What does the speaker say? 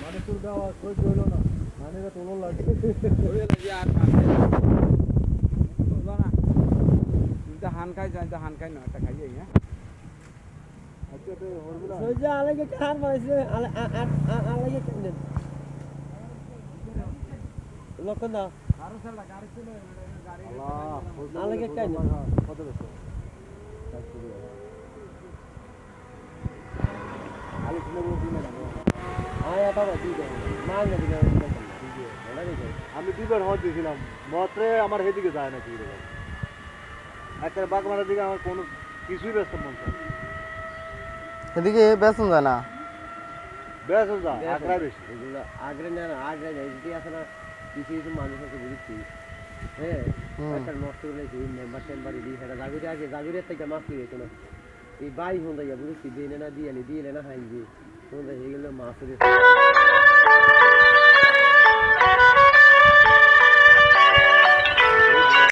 মানে তোর দেওয়া সহ্য হইলো না মানে তোলো লাগে আর না তুই হান খাই যাই তো হান খাই না একটা খাইয়ে হ্যাঁ সহ্য আলাগে কার মারছে আলাগে কেন লক্ষণ দাও আরো সালা গাড়ি ছিল গাড়ি আলাগে কেন কত বেশি আলু ছিল বলছি না আয়া বাবা দি দাও মান না দিলে আমি দুবার হজ দিয়েছিলাম মত্রে আমার হেদিকে যায় না কি একটা বাঘ মারার দিকে আমার কোনো কিছুই ব্যস্ত মন চায় এদিকে বেতন যায় না ব্যস্ত যা আগ্রা বেশি এগুলো আগ্রে না আগ্রে না যদি আছে না কিছু কিছু মানুষ আছে বুঝছি হ্যাঁ একটা নষ্ট করে দিই মেম্বার টেম্বার দিই সেটা জাগুরি আগে জাগুরির থেকে মাছ নিয়ে যেত না এই বাই হন যাইয়া বুঝছি দিয়ে না দিয়ে না হাইজি হন যাই এগুলো মাছ